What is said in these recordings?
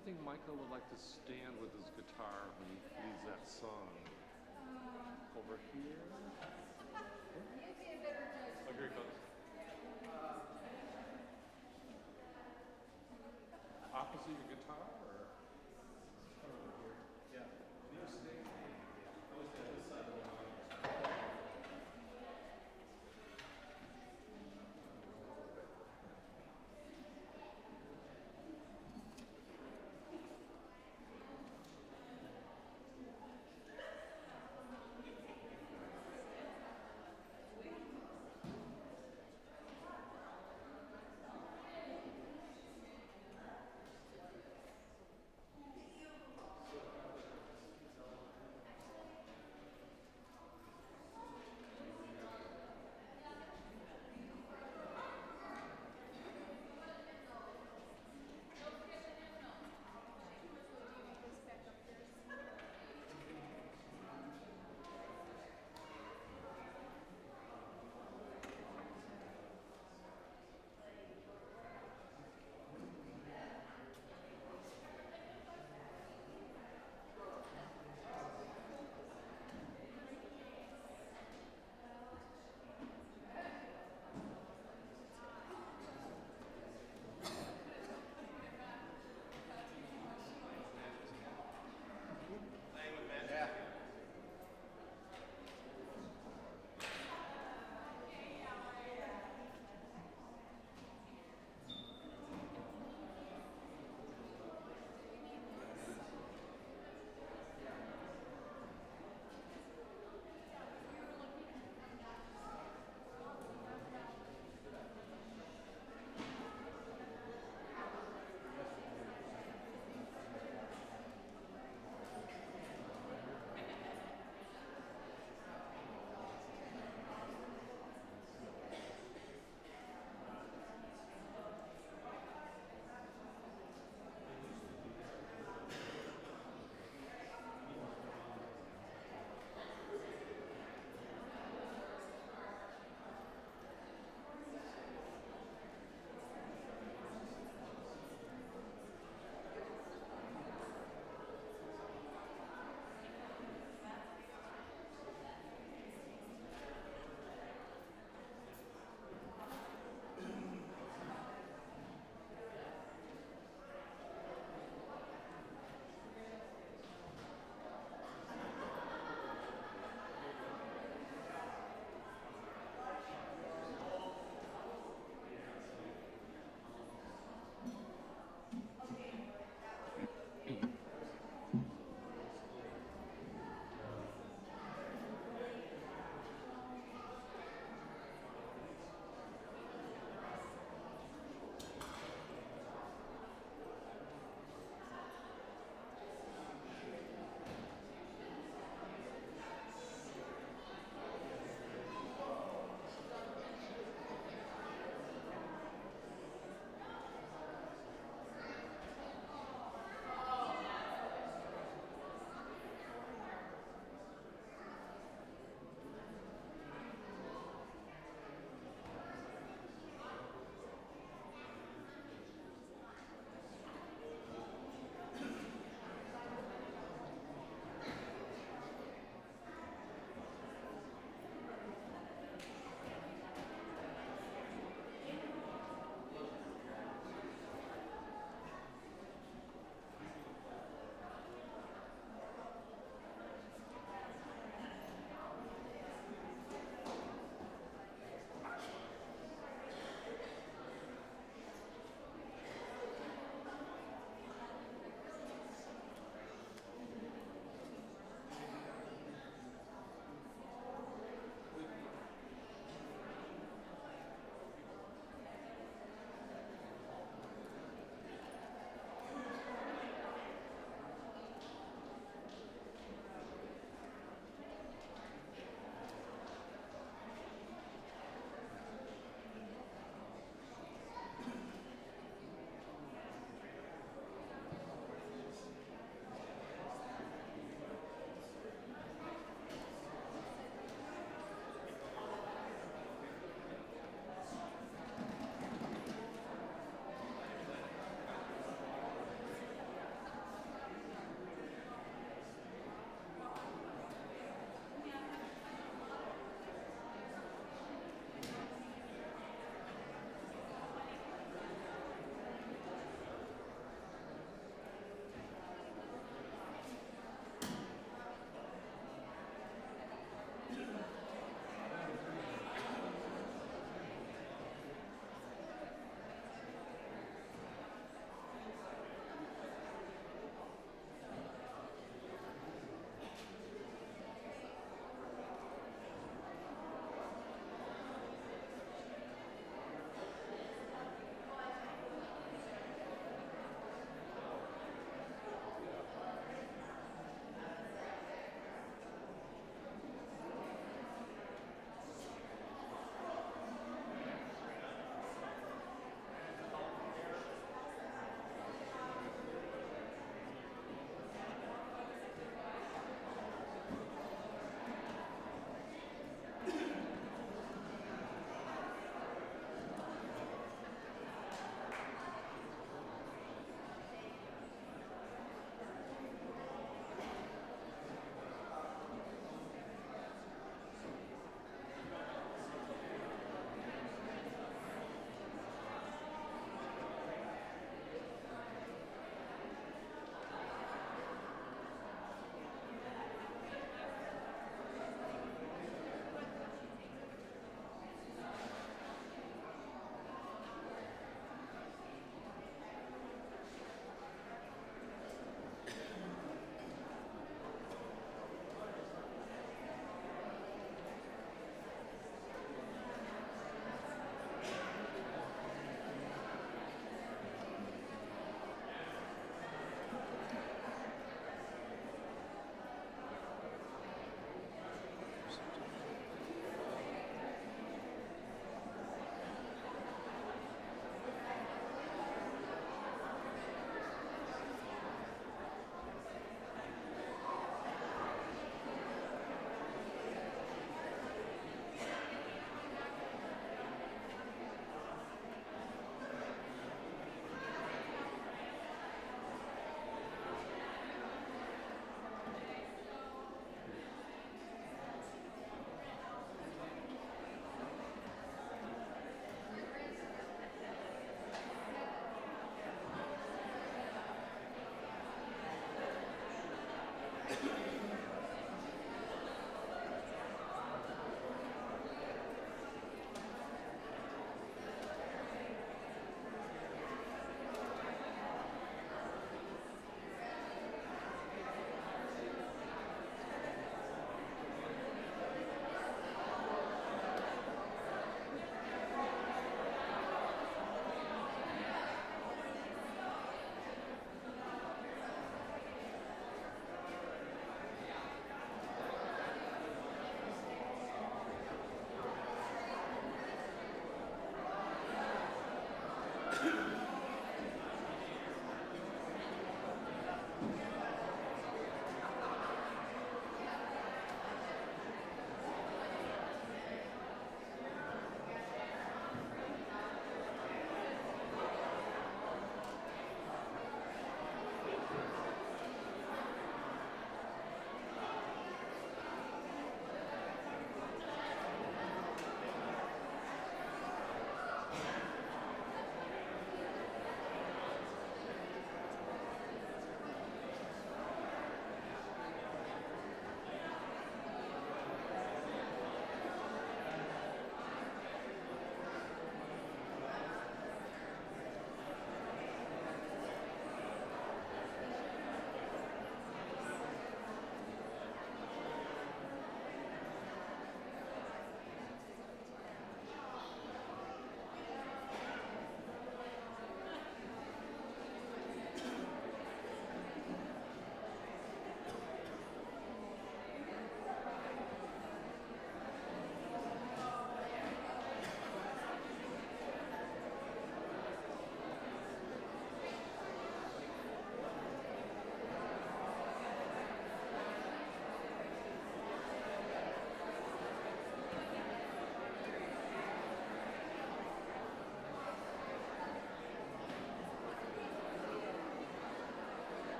you think Michael would like to stand with his guitar when he leads that song? Over here? You'd be a better judge. Oh, here he comes. Opposite your guitar, or? Over here. Yeah. You stay. I was at this side of the line.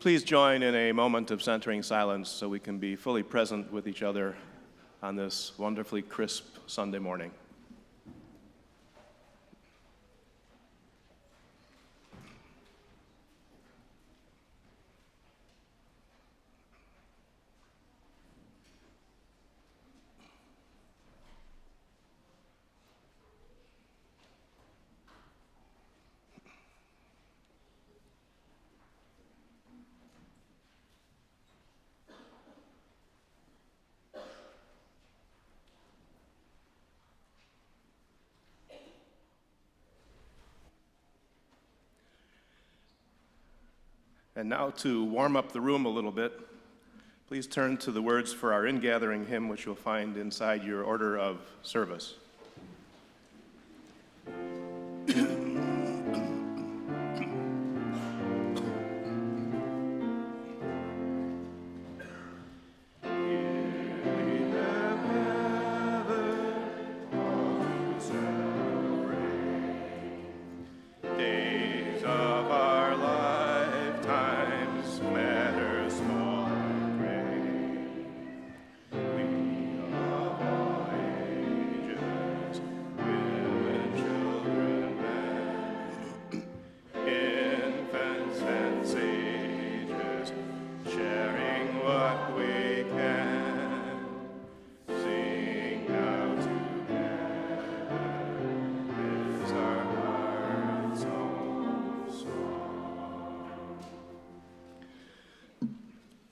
Please join in a moment of centering silence so we can be fully present with each other on this wonderfully crisp Sunday morning. And now to warm up the room a little bit, please turn to the words for our ingathering hymn, which you'll find inside your order of service.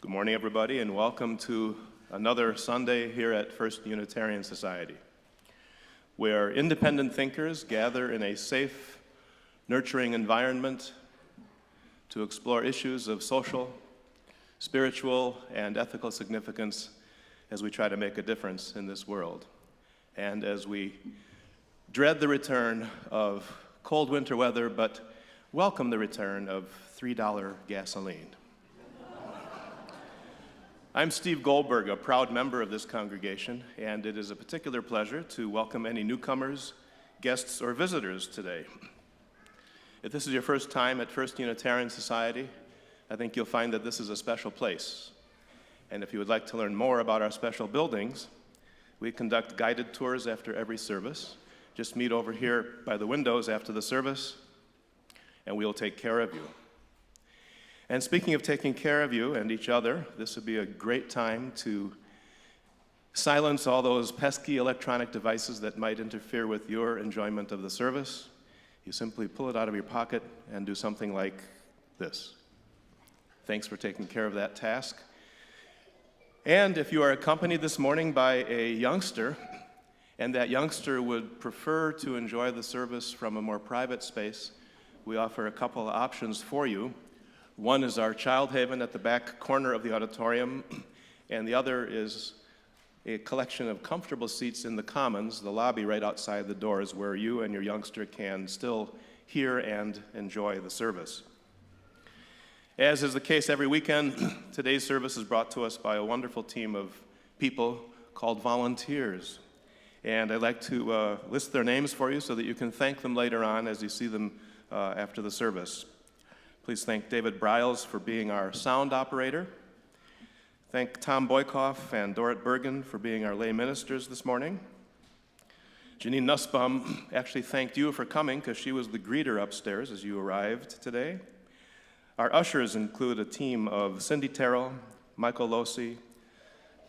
Good morning, everybody, and welcome to another Sunday here at FUS Unitarian Society, where independent thinkers gather in a safe, nurturing environment to explore issues of social, spiritual, and ethical significance as we try to make a difference in this world. And as we dread the return of cold winter weather, but welcome the return of $3 gasoline. I'm Steve Goldberg, a proud member of this congregation, and it is a particular pleasure to welcome any newcomers, guests, or visitors today. If this is your first time at FUS Unitarian Society, I think you'll find that this is a special place. And if you would like to learn more about our special buildings, we conduct guided tours after every service. Just meet over here by the windows after the service, and we'll take care of you. And speaking of taking care of you and each other, this would be a great time to silence all those pesky electronic devices that might interfere with your enjoyment of the service. You simply pull it out of your pocket and do something like this. Thanks for taking care of that task. And if you are accompanied this morning by a youngster, and that youngster would prefer to enjoy the service from a more private space, we offer a couple of options for you. One is our child haven at the back corner of the auditorium, and the other is a collection of comfortable seats in the commons, the lobby right outside the doors, where you and your youngster can still hear and enjoy the service. As is the case every weekend, today's service is brought to us by a wonderful team of people called volunteers. And I'd like to list their names for you so that you can thank them later on as you see them after the service. Please thank David Bryles for being our sound operator. Thank Tom Boykoff and Dorrit Bergen for being our lay ministers this morning. Janine Nussbaum actually thanked you for coming because she was the greeter upstairs as you arrived today. Our ushers include a team of Cindy Terrell, Michael Losi,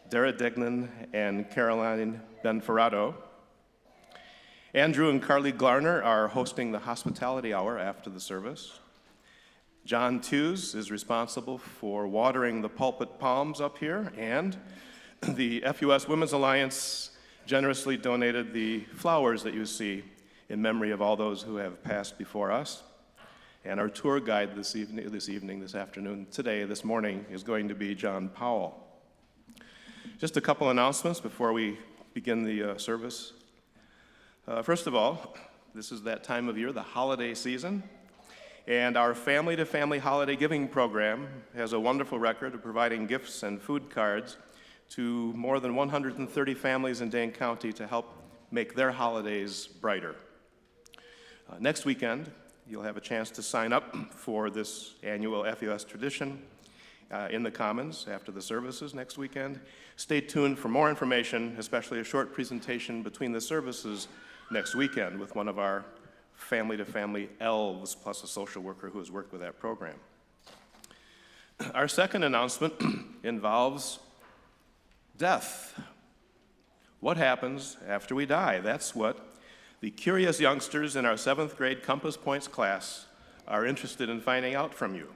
Dara Degnan, and Caroline Benferrado. Andrew and Carly Glarner are hosting the hospitality hour after the service. John Tews is responsible for watering the pulpit palms up here, and the FUS Women's Alliance generously donated the flowers that you see in memory of all those who have passed before us. And our tour guide this afternoon, this morning, is going to be John Powell. Just a couple announcements before we begin the service. First of all, this is that time of year, the holiday season. And our family-to-family holiday giving program has a wonderful record of providing gifts and food cards to more than 130 families in Dane County to help make their holidays brighter. Next weekend, you'll have a chance to sign up for this annual FUS tradition. in the Commons after the services next weekend. Stay tuned for more information, especially a short presentation between the services next weekend with one of our family-to-family elves, plus a social worker who has worked with that program. Our second announcement involves death. What happens after we die? That's what the curious youngsters in our 7th grade Compass Points class are interested in finding out from you.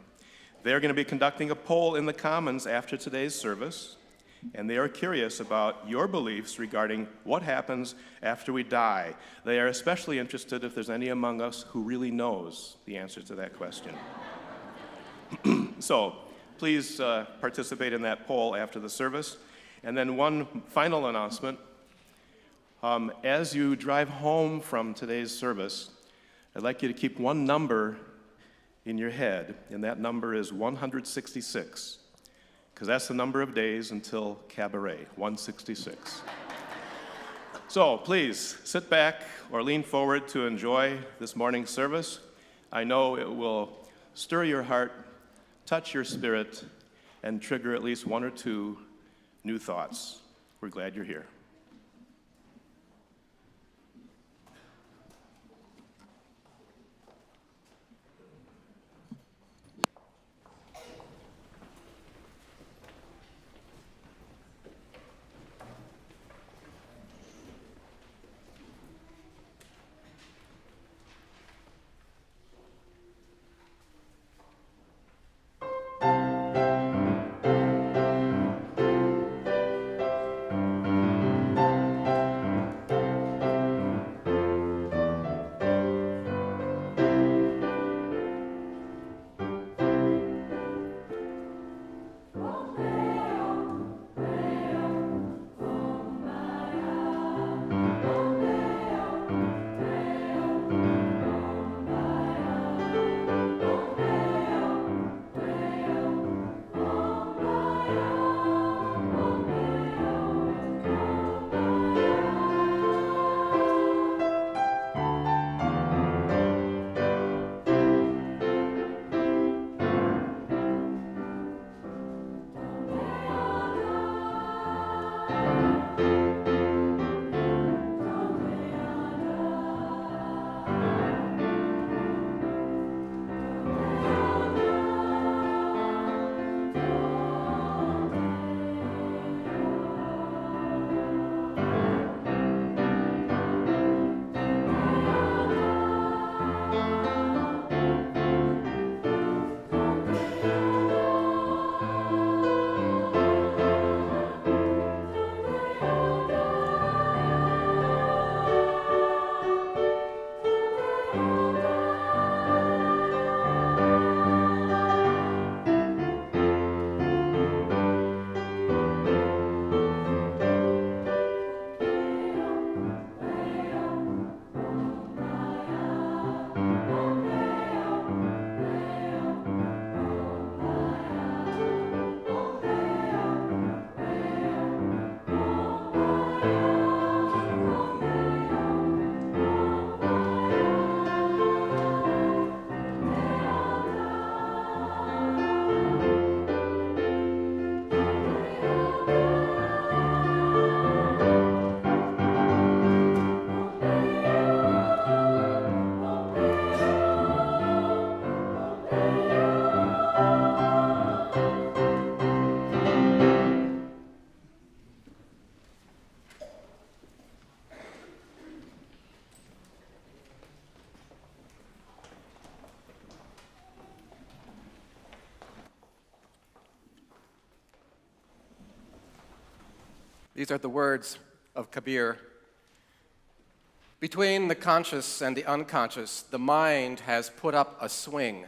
They're going to be conducting a poll in the Commons after today's service, and they are curious about your beliefs regarding what happens after we die. They are especially interested if there's any among us who really knows the answer to that question. So please participate in that poll after the service. And then one final announcement. As you drive home from today's service, I'd like you to keep one number in your head, and that number is 166, because that's the number of days until Cabaret, 166. So please sit back or lean forward to enjoy this morning's service. I know it will stir your heart, touch your spirit, and trigger at least one or two new thoughts. We're glad you're here. These are the words of Kabir. Between the conscious and the unconscious, the mind has put up a swing.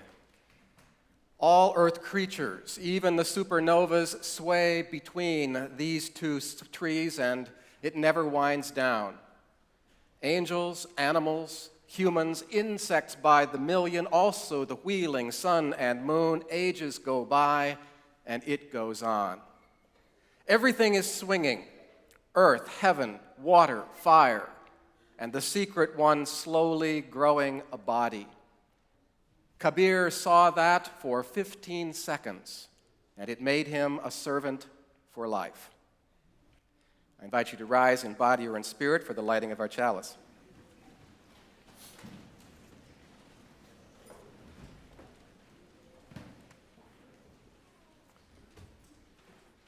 All earth creatures, even the supernovas, sway between these two trees, and it never winds down. Angels, animals, humans, insects by the million, also the wheeling sun and moon, ages go by, and it goes on. Everything is swinging. Earth, heaven, water, fire, and the secret one slowly growing a body. Kabir saw that for 15 seconds, and it made him a servant for life. I invite you to rise in body or in spirit for the lighting of our chalice.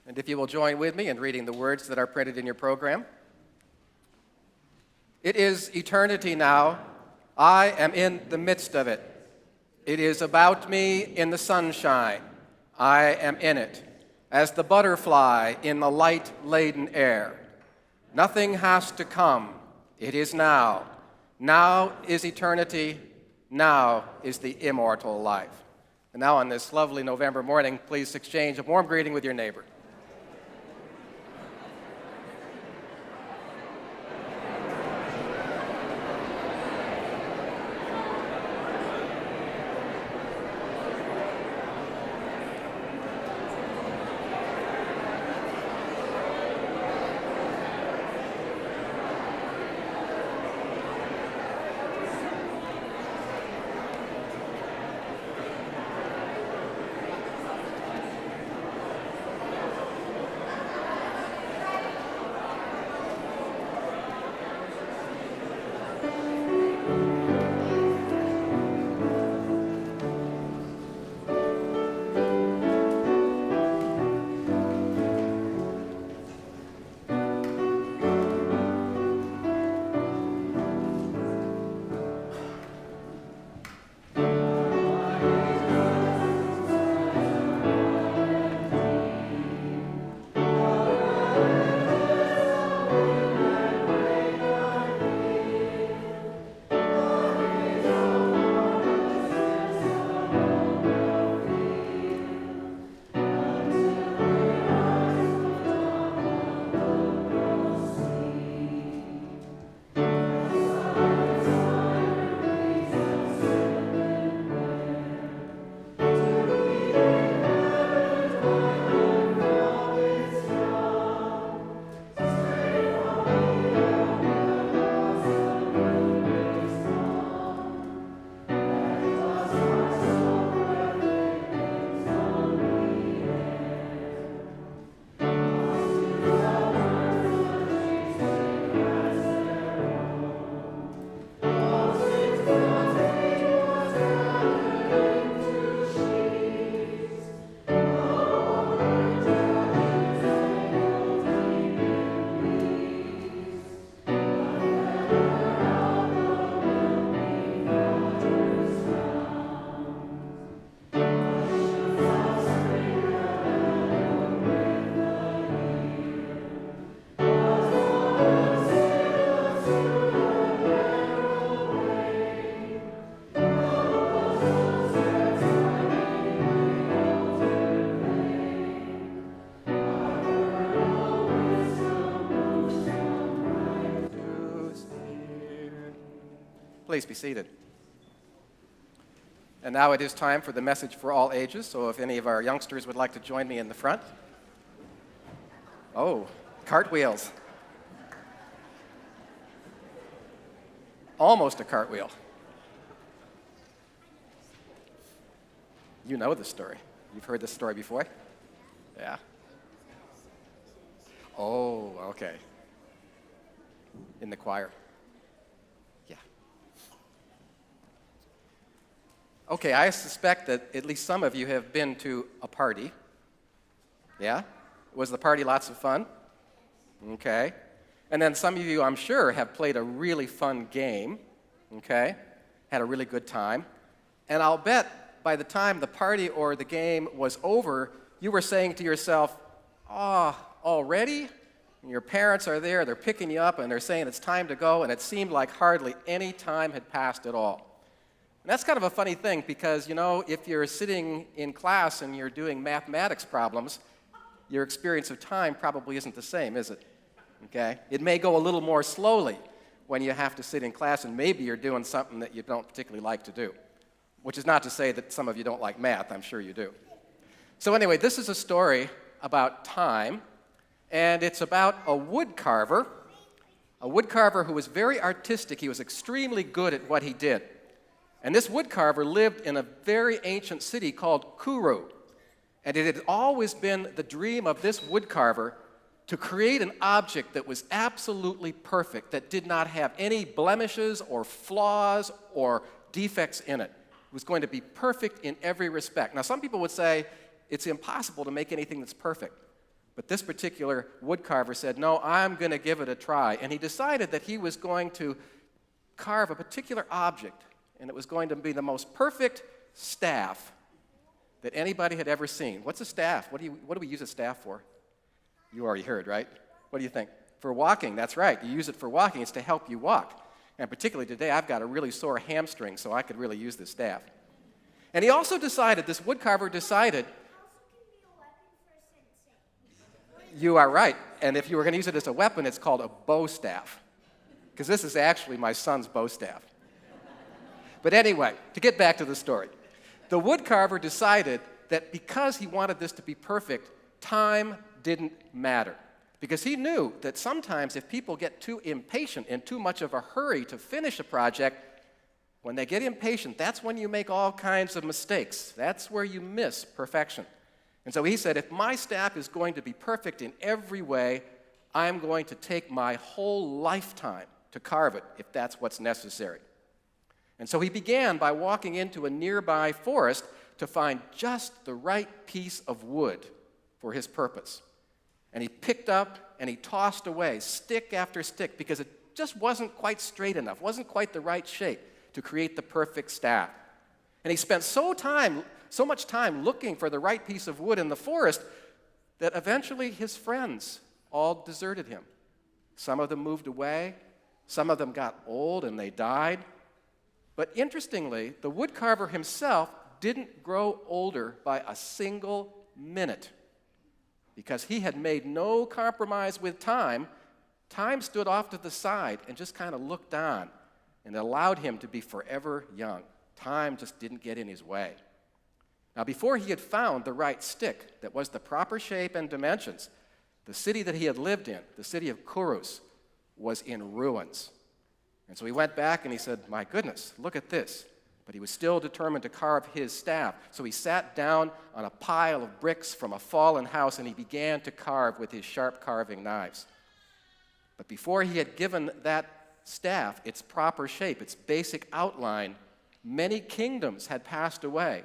And if you will join with me in reading the words that are printed in your program. It is eternity now. I am in the midst of it. It is about me in the sunshine. I am in it, as the butterfly in the light-laden air. Nothing has to come. It is now. Now is eternity. Now is the immortal life. And now on this lovely November morning, please exchange a warm greeting with your neighbor. Please be seated. And now it is time for the message for all ages, so if any of our youngsters would like to join me in the front. Oh, cartwheels. Almost a cartwheel. You know the story. You've heard this story before? Yeah? Oh, okay. In the choir. Yeah. Okay, I suspect that at least some of you have been to a party. Yeah? Was the party lots of fun? Okay. And then some of you, I'm sure, have played a really fun game. Okay? Had a really good time. And I'll bet by the time the party or the game was over, you were saying to yourself, "Oh, already?" And your parents are there, they're picking you up, and they're saying it's time to go, and it seemed like hardly any time had passed at all. And that's kind of a funny thing because, you know, if you're sitting in class and you're doing mathematics problems, your experience of time probably isn't the same, is it? Okay? It may go a little more slowly when you have to sit in class and maybe you're doing something that you don't particularly like to do, which is not to say that some of you don't like math. I'm sure you do. So anyway, this is a story about time, and it's about a wood carver who was very artistic. He was extremely good at what he did. And this woodcarver lived in a very ancient city called Kuru. And it had always been the dream of this woodcarver to create an object that was absolutely perfect, that did not have any blemishes or flaws or defects in it. It was going to be perfect in every respect. Now, some people would say it's impossible to make anything that's perfect. But this particular woodcarver said, no, I'm going to give it a try. And he decided that he was going to carve a particular object, and it was going to be the most perfect staff that anybody had ever seen. What's a staff? What do we use a staff for? You already heard, right? What do you think? For walking, that's right. You use it for walking. It's to help you walk. And particularly today, I've got a really sore hamstring, so I could really use this staff. And he also decided, this woodcarver decided, you are right. And if you were going to use it as a weapon, it's called a bow staff. Because this is actually my son's bow staff. But anyway, to get back to the story. The woodcarver decided that because he wanted this to be perfect, time didn't matter. Because he knew that sometimes if people get too impatient, in too much of a hurry to finish a project, when they get impatient, that's when you make all kinds of mistakes. That's where you miss perfection. And so he said, if my staff is going to be perfect in every way, I'm going to take my whole lifetime to carve it, if that's what's necessary. And so he began by walking into a nearby forest to find just the right piece of wood for his purpose. And he picked up and he tossed away stick after stick because it just wasn't quite straight enough, wasn't quite the right shape to create the perfect staff. And he spent so much time looking for the right piece of wood in the forest that eventually his friends all deserted him. Some of them moved away, some of them got old and they died. But interestingly, the woodcarver himself didn't grow older by a single minute because he had made no compromise with time. Time stood off to the side and just kind of looked on, and it allowed him to be forever young. Time just didn't get in his way. Now, before he had found the right stick that was the proper shape and dimensions, the city that he had lived in, the city of Kurus, was in ruins. And so he went back and he said, my goodness, look at this. But he was still determined to carve his staff. So he sat down on a pile of bricks from a fallen house and he began to carve with his sharp carving knives. But before he had given that staff its proper shape, its basic outline, many kingdoms had passed away.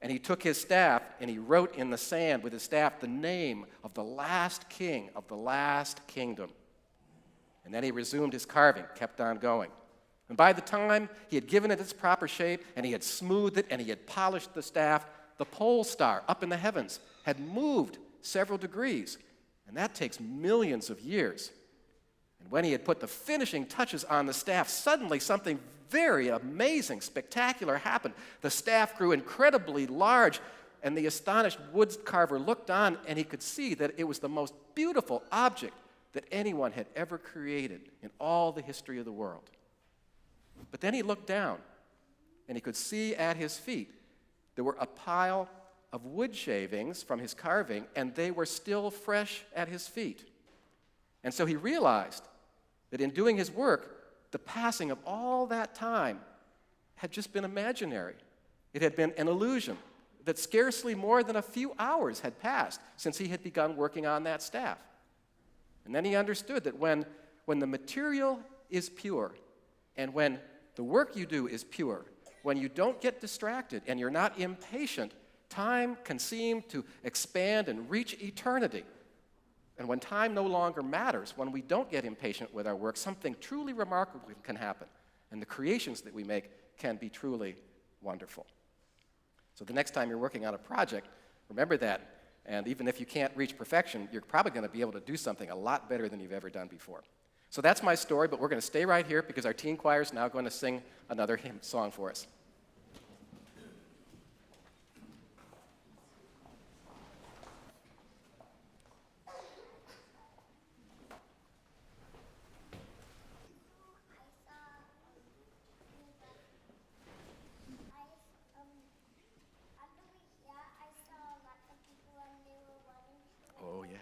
And he took his staff and he wrote in the sand with his staff the name of the last king of the last kingdom. And then he resumed his carving, kept on going. And by the time he had given it its proper shape and he had smoothed it and he had polished the staff, the pole star up in the heavens had moved several degrees. And that takes millions of years. And when he had put the finishing touches on the staff, suddenly something very amazing, spectacular happened. The staff grew incredibly large, and the astonished woodcarver looked on, and he could see that it was the most beautiful object that anyone had ever created in all the history of the world. But then he looked down, and he could see at his feet there were a pile of wood shavings from his carving, and they were still fresh at his feet. And so he realized that in doing his work, the passing of all that time had just been imaginary. It had been an illusion, that scarcely more than a few hours had passed since he had begun working on that staff. And then he understood that when the material is pure, and when the work you do is pure, when you don't get distracted and you're not impatient, time can seem to expand and reach eternity. And when time no longer matters, when we don't get impatient with our work, something truly remarkable can happen. And the creations that we make can be truly wonderful. So the next time you're working on a project, remember that. And even if you can't reach perfection, you're probably going to be able to do something a lot better than you've ever done before. So that's my story, but we're going to stay right here because our teen choir is now going to sing another hymn song for us. Oh, yeah.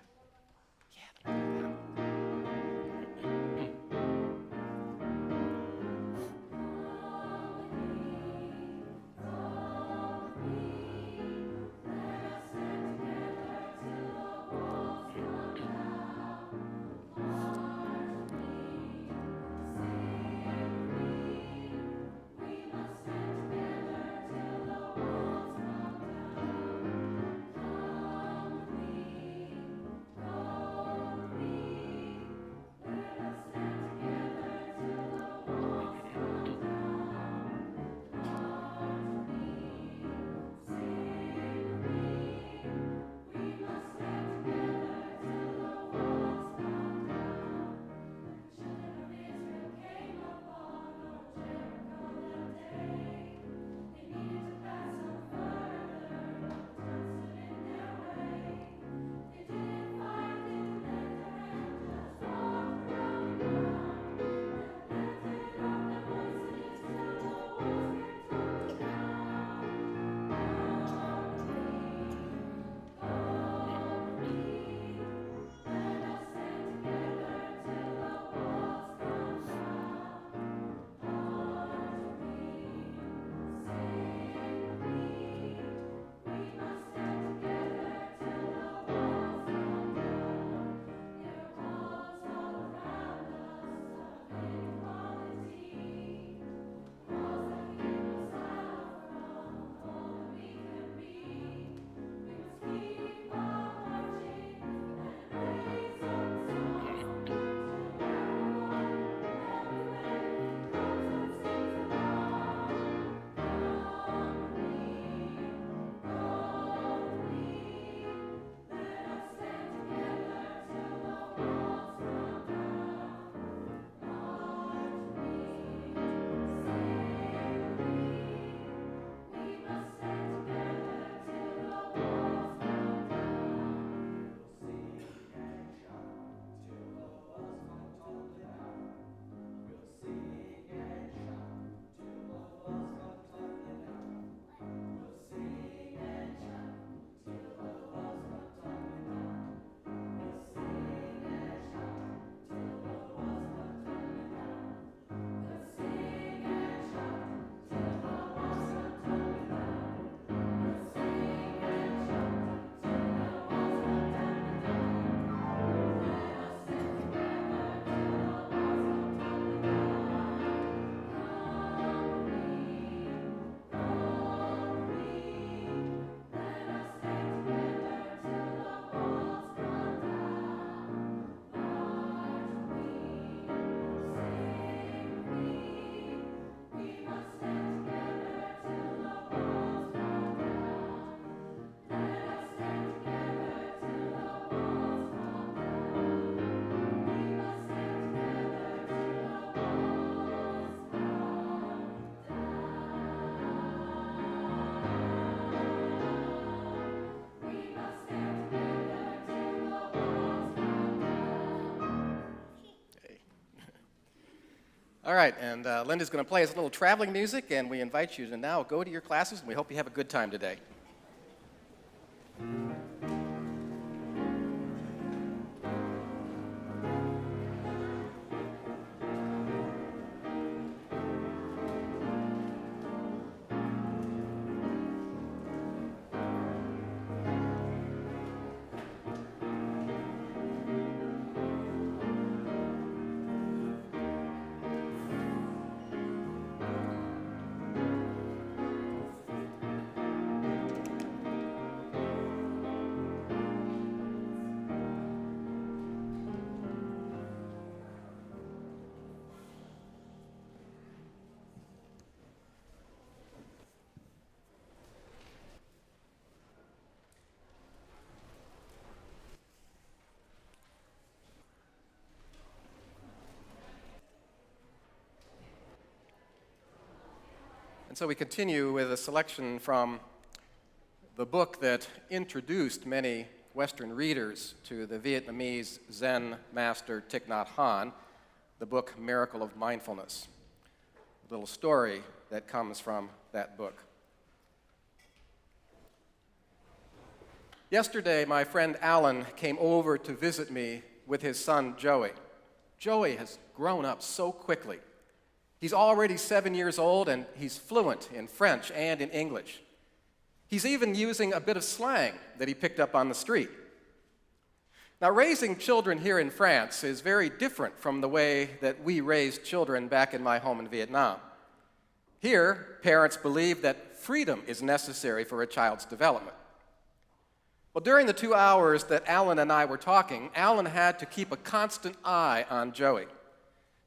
All right, and Linda's going to play us a little traveling music, and we invite you to now go to your classes, and we hope you have a good time today. And so we continue with a selection from the book that introduced many Western readers to the Vietnamese Zen master Thich Nhat Hanh, the book Miracle of Mindfulness. A little story that comes from that book. Yesterday, my friend Alan came over to visit me with his son Joey. Joey has grown up so quickly. He's already 7 years old, and he's fluent in French and in English. He's even using a bit of slang that he picked up on the street. Now, raising children here in France is very different from the way that we raised children back in my home in Vietnam. Here, parents believe that freedom is necessary for a child's development. Well, during the 2 hours that Alan and I were talking, Alan had to keep a constant eye on Joey.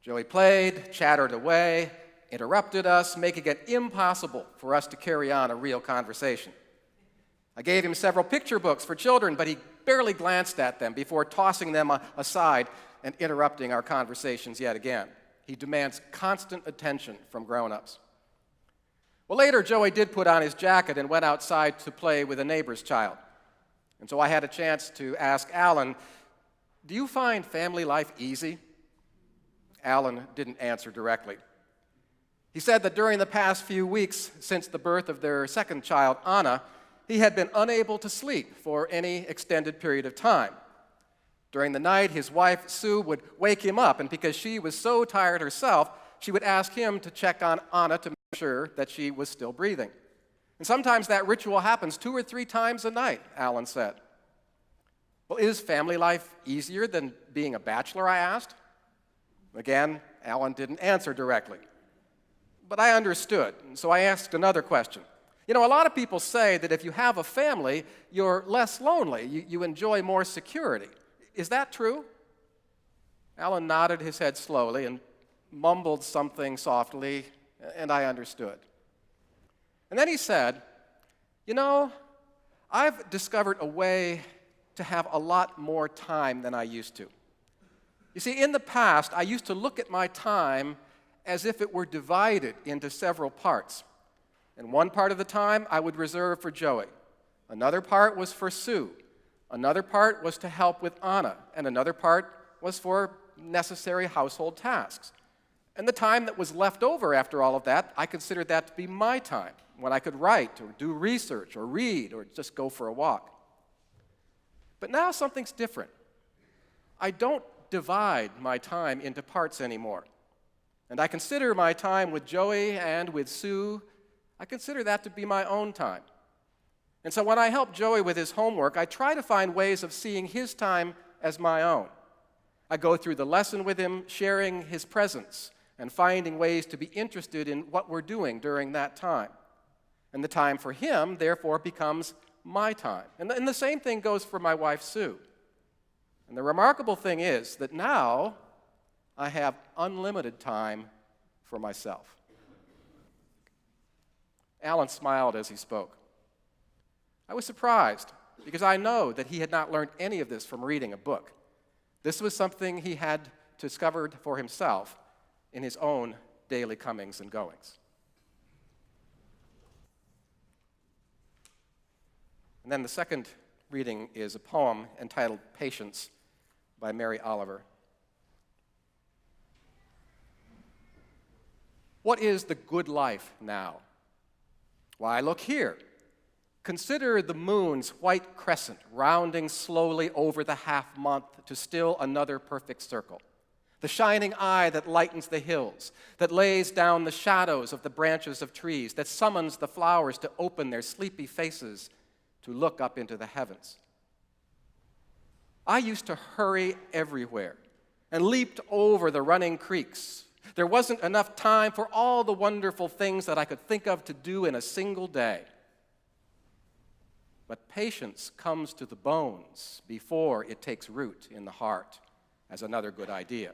Joey played, chattered away, interrupted us, making it impossible for us to carry on a real conversation. I gave him several picture books for children, but he barely glanced at them before tossing them aside and interrupting our conversations yet again. He demands constant attention from grown-ups. Well, later, Joey did put on his jacket and went outside to play with a neighbor's child. And so I had a chance to ask Alan, "Do you find family life easy?" Alan didn't answer directly. He said that during the past few weeks since the birth of their second child, Anna, he had been unable to sleep for any extended period of time. During the night, his wife, Sue, would wake him up, and because she was so tired herself, she would ask him to check on Anna to make sure that she was still breathing. And sometimes that ritual happens 2 or 3 times a night, Alan said. Well, is family life easier than being a bachelor, I asked. Again, Alan didn't answer directly. But I understood, and so I asked another question. You know, a lot of people say that if you have a family, you're less lonely, you enjoy more security. Is that true? Alan nodded his head slowly and mumbled something softly, and I understood. And then he said, "You know, I've discovered a way to have a lot more time than I used to. You see, in the past, I used to look at my time as if it were divided into several parts. And one part of the time I would reserve for Joey. Another part was for Sue. Another part was to help with Anna. And another part was for necessary household tasks. And the time that was left over after all of that, I considered that to be my time, when I could write or do research or read or just go for a walk. But now something's different. I don't divide my time into parts anymore. And I consider my time with Joey and with Sue, I consider that to be my own time. And so when I help Joey with his homework, I try to find ways of seeing his time as my own. I go through the lesson with him, sharing his presence and finding ways to be interested in what we're doing during that time. And the time for him, therefore, becomes my time. And the same thing goes for my wife, Sue. And the remarkable thing is that now I have unlimited time for myself." Alan smiled as he spoke. I was surprised because I know that he had not learned any of this from reading a book. This was something he had discovered for himself in his own daily comings and goings. And then the second reading is a poem entitled "Patience" by Mary Oliver. What is the good life now? Why, look here. Consider the moon's white crescent rounding slowly over the half-month to still another perfect circle. The shining eye that lightens the hills, that lays down the shadows of the branches of trees, that summons the flowers to open their sleepy faces to look up into the heavens. I used to hurry everywhere and leaped over the running creeks. There wasn't enough time for all the wonderful things that I could think of to do in a single day. But patience comes to the bones before it takes root in the heart, as another good idea.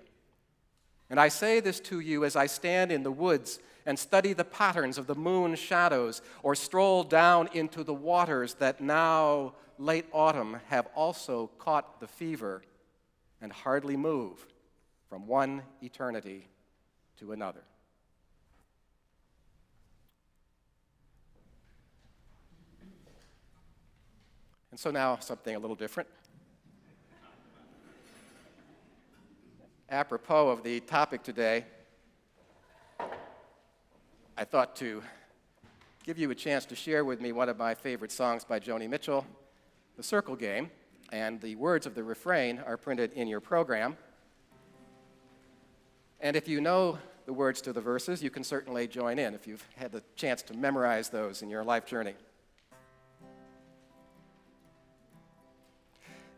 And I say this to you as I stand in the woods and study the patterns of the moon's shadows, or stroll down into the waters that now, late autumn, have also caught the fever and hardly move from one eternity to another. And so now something a little different. Apropos of the topic today, I thought to give you a chance to share with me one of my favorite songs by Joni Mitchell, The Circle Game, and the words of the refrain are printed in your program. And if you know the words to the verses, you can certainly join in if you've had the chance to memorize those in your life journey.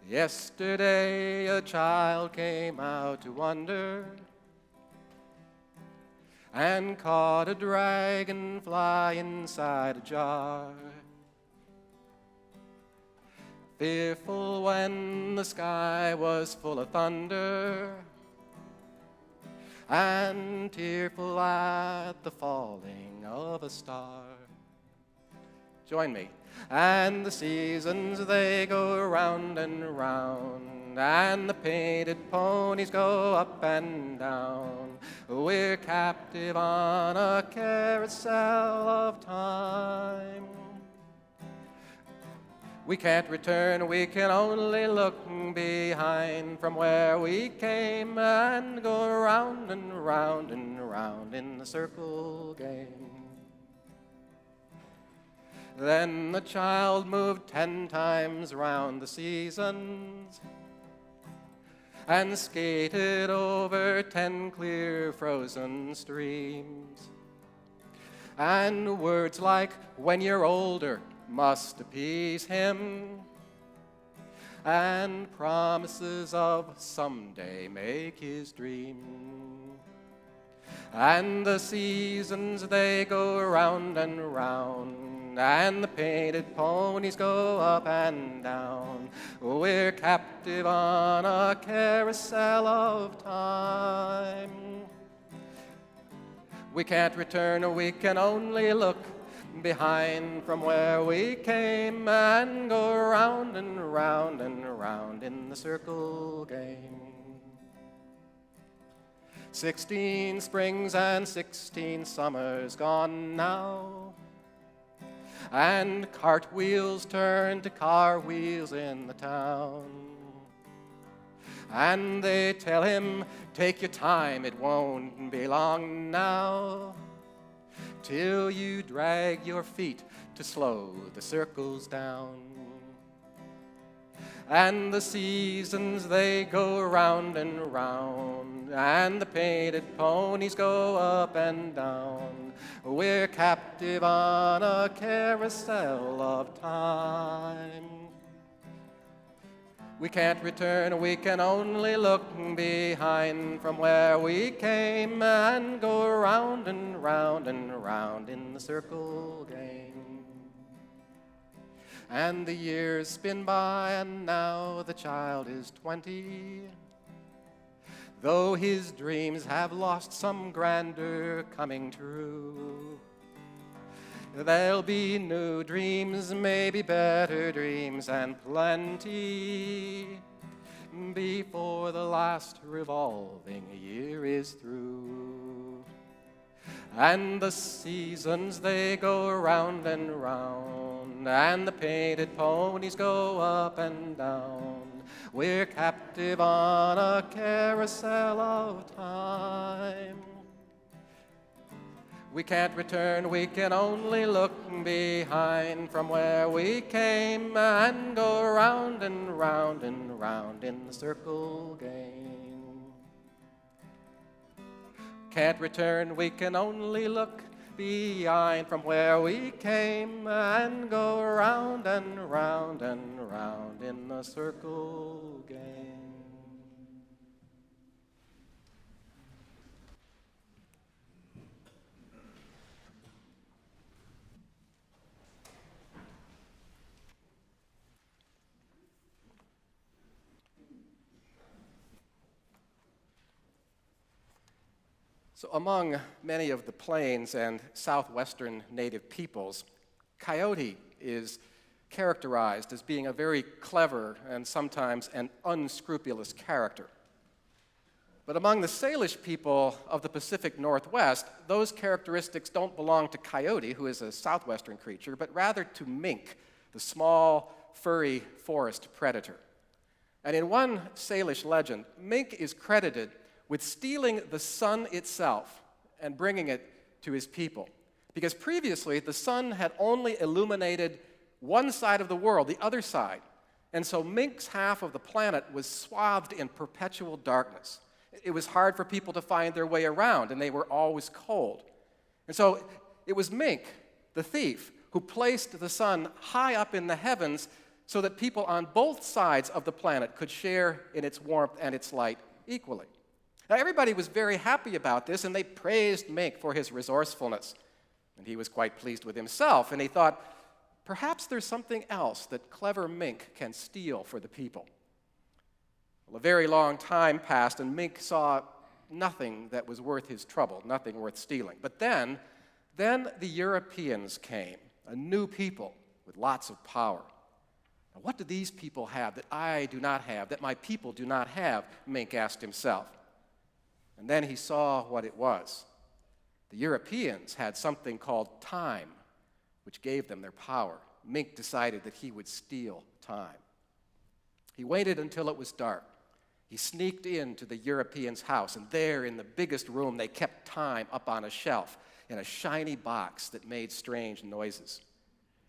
Yesterday a child came out to wander and caught a dragonfly inside a jar. Fearful when the sky was full of thunder, and tearful at the falling of a star. Join me. And the seasons, they go round and round, and the painted ponies go up and down. We're captive on a carousel of time. We can't return, we can only look behind from where we came and go round and round and round in the circle game. Then the child moved 10 times round the seasons and skated over 10 clear frozen streams. And words like, when you're older, must appease him, and promises of someday make his dream. And the seasons, they go round and round, and the painted ponies go up and down. We're captive on a carousel of time. We can't return, we can only look behind from where we came and go round and round and round in the circle game. 16 springs and 16 summers gone now, and cartwheels turn to car wheels in the town. And they tell him, take your time, it won't be long now, till you drag your feet to slow the circles down. And the seasons, they go round and round, and the painted ponies go up and down. We're captive on a carousel of time. We can't return, we can only look behind from where we came and go round and round and round in the circle game. And the years spin by, and now the child is 20. Though his dreams have lost some grandeur coming true, there'll be new dreams, maybe better dreams, and plenty before the last revolving year is through. And the seasons, they go round and round, and the painted ponies go up and down. We're captive on a carousel of time. We can't return, we can only look behind from where we came and go round and round and round in the circle game. Can't return, we can only look behind from where we came and go round and round and round in the circle game. So among many of the Plains and southwestern native peoples, Coyote is characterized as being a very clever and sometimes an unscrupulous character. But among the Salish people of the Pacific Northwest, those characteristics don't belong to Coyote, who is a southwestern creature, but rather to mink, the small, furry forest predator. And in one Salish legend, mink is credited with stealing the sun itself and bringing it to his people. Because previously, the sun had only illuminated one side of the world, the other side. And so mink's half of the planet was swathed in perpetual darkness. It was hard for people to find their way around, and they were always cold. And so it was Mink, the thief, who placed the sun high up in the heavens so that people on both sides of the planet could share in its warmth and its light equally. Now, everybody was very happy about this, and they praised Mink for his resourcefulness. And he was quite pleased with himself, and he thought, perhaps there's something else that clever Mink can steal for the people. Well, a very long time passed, and Mink saw nothing that was worth his trouble, nothing worth stealing. But then the Europeans came, a new people with lots of power. Now, what do these people have that I do not have, that my people do not have? Mink asked himself. And then he saw what it was. The Europeans had something called time, which gave them their power. Mink decided that he would steal time. He waited until it was dark. He sneaked into the Europeans' house, and there in the biggest room, they kept time up on a shelf in a shiny box that made strange noises.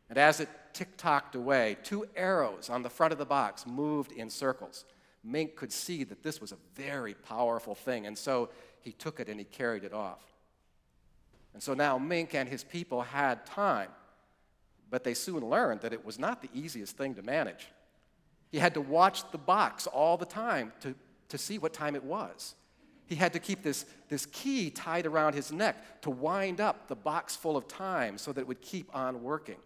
And as it tick-tocked away, 2 arrows on the front of the box moved in circles. Mink could see that this was a very powerful thing, and so he took it and he carried it off. And so now Mink and his people had time, but they soon learned that it was not the easiest thing to manage. He had to watch the box all the time to see what time it was. He had to keep this key tied around his neck to wind up the box full of time so that it would keep on working.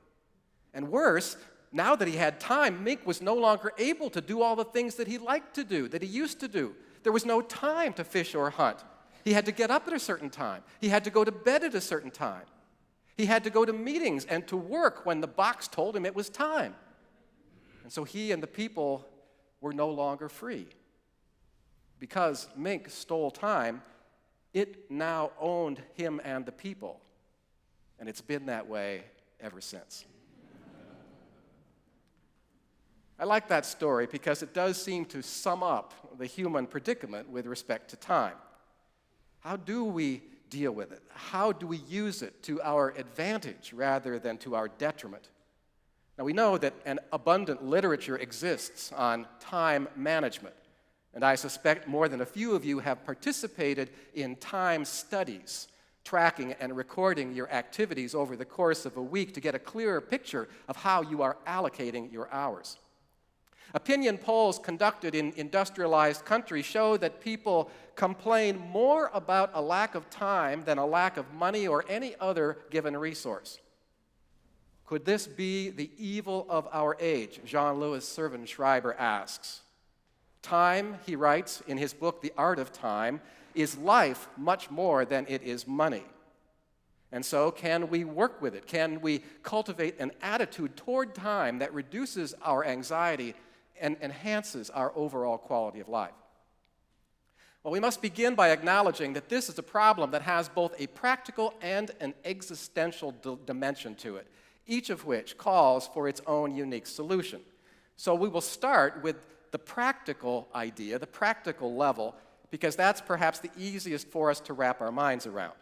And worse, now that he had time, Mink was no longer able to do all the things that he liked to do, that he used to do. There was no time to fish or hunt. He had to get up at a certain time. He had to go to bed at a certain time. He had to go to meetings and to work when the box told him it was time. And so he and the people were no longer free. Because Mink stole time, it now owned him and the people. And it's been that way ever since. I like that story because it does seem to sum up the human predicament with respect to time. How do we deal with it? How do we use it to our advantage rather than to our detriment? Now, we know that an abundant literature exists on time management, and I suspect more than a few of you have participated in time studies, tracking and recording your activities over the course of a week to get a clearer picture of how you are allocating your hours. Opinion polls conducted in industrialized countries show that people complain more about a lack of time than a lack of money or any other given resource. Could this be the evil of our age? Jean-Louis Servan-Schreiber asks. Time, he writes in his book, The Art of Time, is life much more than it is money. And so can we work with it? Can we cultivate an attitude toward time that reduces our anxiety and enhances our overall quality of life? Well, we must begin by acknowledging that this is a problem that has both a practical and an existential dimension to it, each of which calls for its own unique solution. So we will start with the practical idea, the practical level, because that's perhaps the easiest for us to wrap our minds around.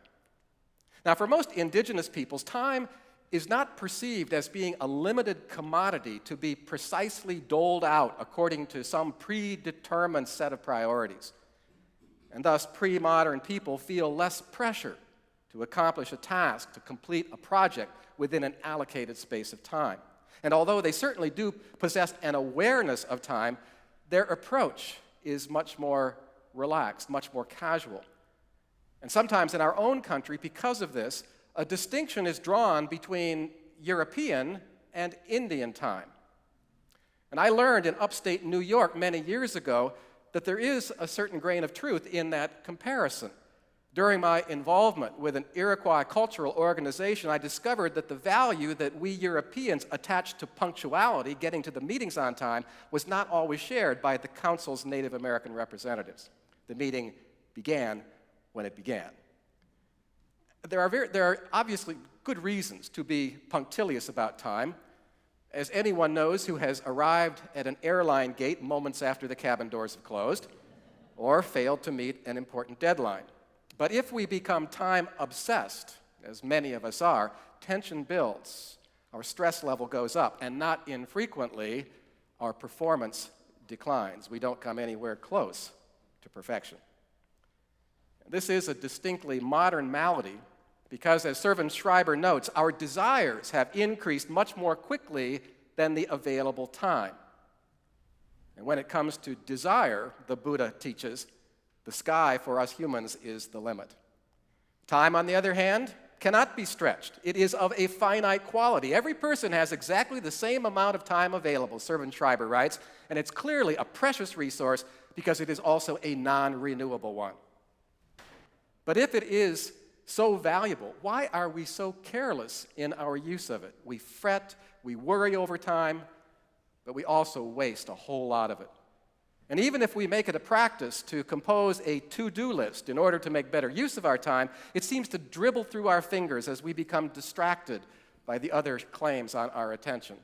Now, for most indigenous peoples, time is not perceived as being a limited commodity to be precisely doled out according to some predetermined set of priorities. And thus, pre-modern people feel less pressure to accomplish a task, to complete a project within an allocated space of time. And although they certainly do possess an awareness of time, their approach is much more relaxed, much more casual. And sometimes in our own country, because of this, a distinction is drawn between European and Indian time. And I learned in upstate New York many years ago that there is a certain grain of truth in that comparison. During my involvement with an Iroquois cultural organization, I discovered that the value that we Europeans attached to punctuality, getting to the meetings on time, was not always shared by the Council's Native American representatives. The meeting began when it began. There are obviously good reasons to be punctilious about time. As anyone knows who has arrived at an airline gate moments after the cabin doors have closed, or failed to meet an important deadline. But if we become time obsessed, as many of us are, tension builds, our stress level goes up, and not infrequently, our performance declines. We don't come anywhere close to perfection. This is a distinctly modern malady because, as Servan Schreiber notes, our desires have increased much more quickly than the available time. And when it comes to desire, the Buddha teaches, the sky for us humans is the limit. Time, on the other hand, cannot be stretched. It is of a finite quality. Every person has exactly the same amount of time available, Servan Schreiber writes, and it's clearly a precious resource because it is also a non-renewable one. But if it is so valuable, why are we so careless in our use of it? We fret, we worry over time, but we also waste a whole lot of it. And even if we make it a practice to compose a to-do list in order to make better use of our time, it seems to dribble through our fingers as we become distracted by the other claims on our attention.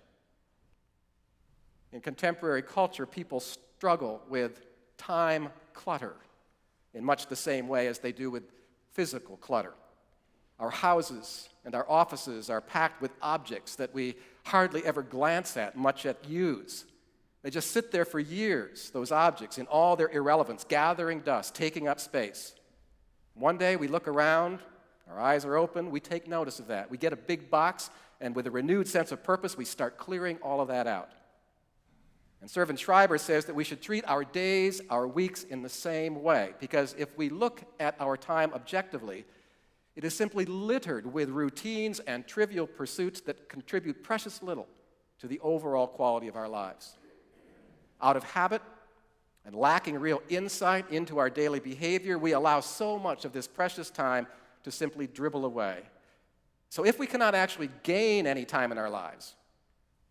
In contemporary culture, people struggle with time clutter in much the same way as they do with physical clutter. Our houses and our offices are packed with objects that we hardly ever glance at, much yet use. They just sit there for years, those objects, in all their irrelevance, gathering dust, taking up space. One day we look around, our eyes are open, we take notice of that. We get a big box, and with a renewed sense of purpose, we start clearing all of that out. And Servan Schreiber says that we should treat our days, our weeks in the same way, because if we look at our time objectively, it is simply littered with routines and trivial pursuits that contribute precious little to the overall quality of our lives. Out of habit and lacking real insight into our daily behavior, we allow so much of this precious time to simply dribble away. So if we cannot actually gain any time in our lives,